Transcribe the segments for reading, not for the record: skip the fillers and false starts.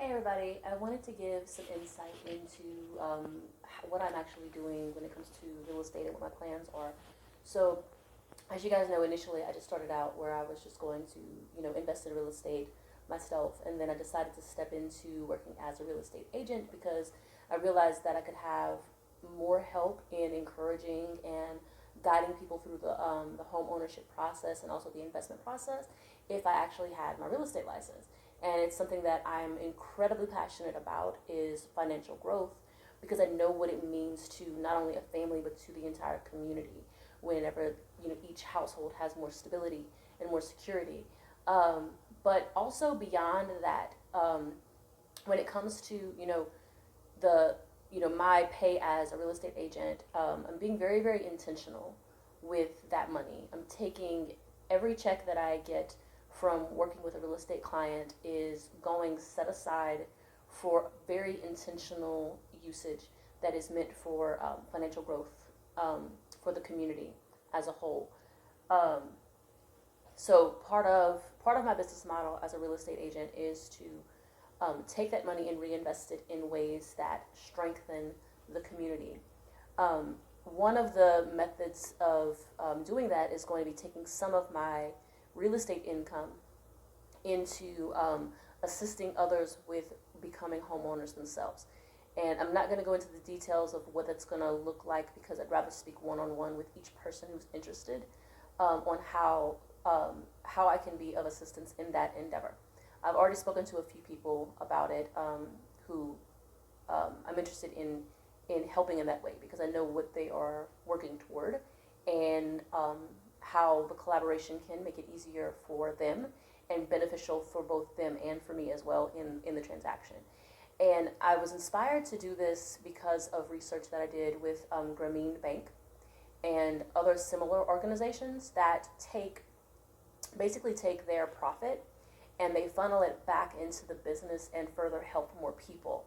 Hey everybody, I wanted to give some insight into what I'm actually doing when it comes to real estate and what my plans are. So, as you guys know, initially I just started out where I was just going to, invest in real estate myself, and then I decided to step into working as a real estate agent because I realized that I could have more help in encouraging and guiding people through the home ownership process and also the investment process if I actually had my real estate license. And it's something that I'm incredibly passionate about is financial growth because I know what it means to not only a family but to the entire community whenever each household has more stability and more security. But also beyond that, when it comes to the my pay as a real estate agent, I'm being very very intentional with that money. I'm taking every check that I get from working with a real estate client is going set aside for very intentional usage that is meant for financial growth for the community as a whole. Um, so part of my business model as a real estate agent is to take that money and reinvest it in ways that strengthen the community. One of the methods of doing that is going to be taking some of my real estate income into assisting others with becoming homeowners themselves. And I'm not going to go into the details of what that's going to look like because I'd rather speak one-on-one with each person who's interested on how I can be of assistance in that endeavor. I've already spoken to a few people about it who I'm interested in helping in that way because I know what they are working toward and how the collaboration can make it easier for them and beneficial for both them and for me as well in the transaction. And I was inspired to do this because of research that I did with Grameen Bank and other similar organizations that basically take their profit and they funnel it back into the business and further help more people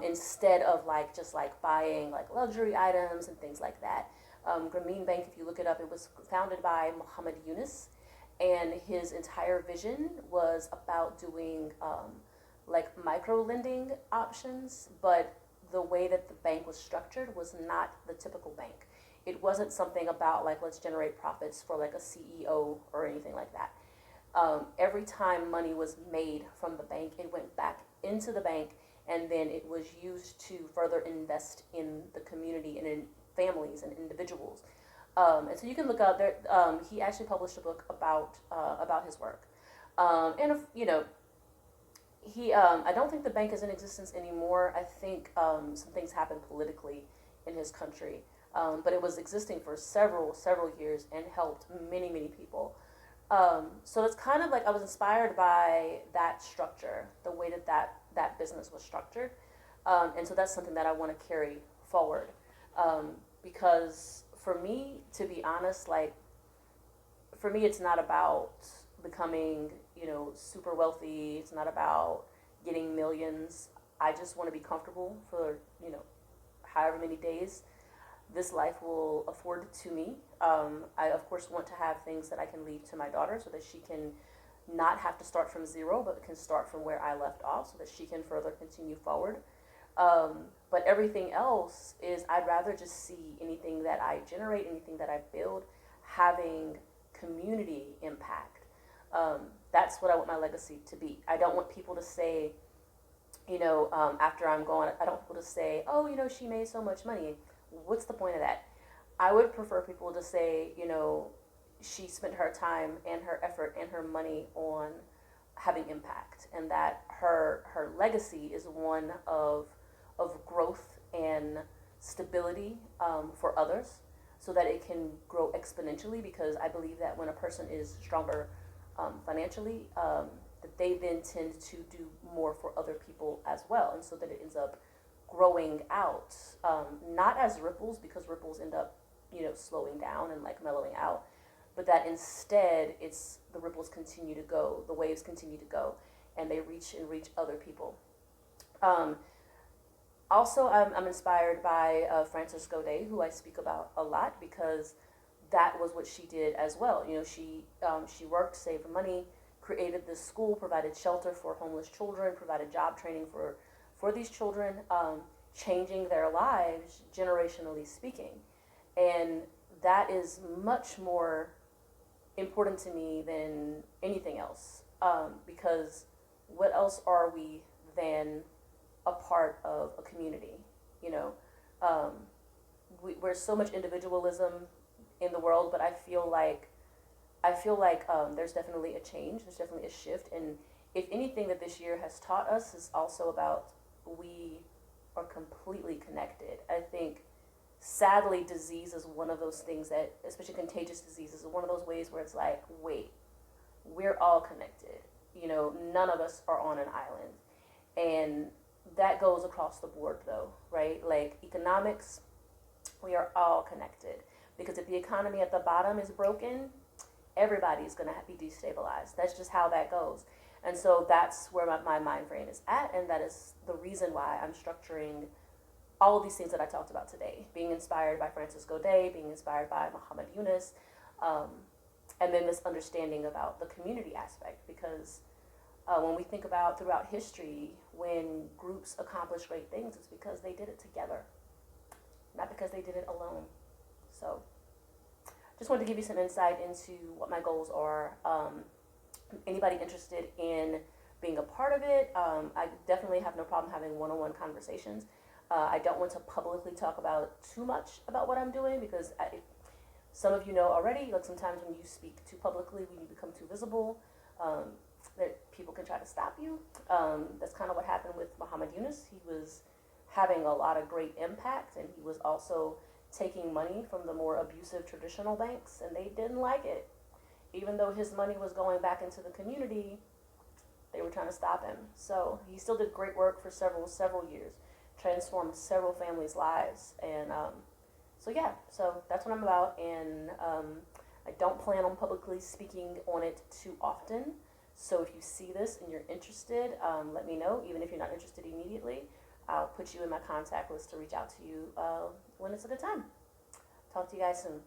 instead of just buying luxury items and things like that. Grameen Bank, if you look it up, it was founded by Muhammad Yunus, and his entire vision was about doing micro lending options, but the way that the bank was structured was not the typical bank. It wasn't something about let's generate profits for a CEO or anything like that. Every time money was made from the bank, it went back into the bank, and then it was used to further invest in the community and in families and individuals. And so you can look up there. He actually published a book about his work. And if, he I don't think the bank is in existence anymore. I think some things happened politically in his country, but it was existing for several years and helped many people. So it's kind of I was inspired by that structure, the way that business was structured, and so that's something that I want to carry forward. Because for me, to be honest, for me, it's not about becoming, super wealthy. It's not about getting millions. I just want to be comfortable for, however many days this life will afford to me. I, of course, want to have things that I can leave to my daughter so that she can not have to start from zero, but can start from where I left off so that she can further continue forward. But everything else is I'd rather just see anything that I generate, anything that I build, having community impact. That's what I want my legacy to be. I don't want people to say, after I'm gone, I don't want people to say, oh, she made so much money. What's the point of that? I would prefer people to say, she spent her time and her effort and her money on having impact, and that her legacy is one of growth and stability for others so that it can grow exponentially, because I believe that when a person is stronger financially, that they then tend to do more for other people as well, and so that it ends up growing out, not as ripples, because ripples end up slowing down and mellowing out, but that instead it's the ripples continue to go, the waves continue to go, and they reach other people. Also, I'm inspired by Frances Gaudet, who I speak about a lot, because that was what she did as well. She worked, saved money, created this school, provided shelter for homeless children, provided job training for these children, changing their lives generationally speaking. And that is much more important to me than anything else, because what else are we than a part of a community? You know, we're so much individualism in the world, but I feel like there's definitely a change. There's definitely a shift, and if anything that this year has taught us is also about we are completely connected. I think, sadly, disease is one of those things that, especially contagious diseases, is one of those ways where it's like, wait, we're all connected. You know, none of us are on an island, and that goes across the board, though, right? Like economics, we are all connected, because if the economy at the bottom is broken, everybody's going to be destabilized. That's just how that goes. And so that's where my mind frame is at, and that is the reason why I'm structuring all of these things that I talked about today, being inspired by Gaudet, being inspired by Yunus, and then this understanding about the community aspect, because when we think about throughout history, when groups accomplish great things, it's because they did it together, not because they did it alone. So just wanted to give you some insight into what my goals are. Anybody interested in being a part of it, I definitely have no problem having one-on-one conversations. I don't want to publicly talk about too much about what I'm doing, because some of you know already, like sometimes when you speak too publicly, when you become too visible, that people can try to stop you. That's kind of what happened with Yunus. He was having a lot of great impact, and he was also taking money from the more abusive traditional banks, and they didn't like it. Even though his money was going back into the community, they were trying to stop him. So he still did great work for several years, transformed several families' lives, and so that's what I'm about. And I don't plan on publicly speaking on it too often. So if you see this and you're interested, let me know. Even if you're not interested immediately, I'll put you in my contact list to reach out to you when it's a good time. Talk to you guys soon.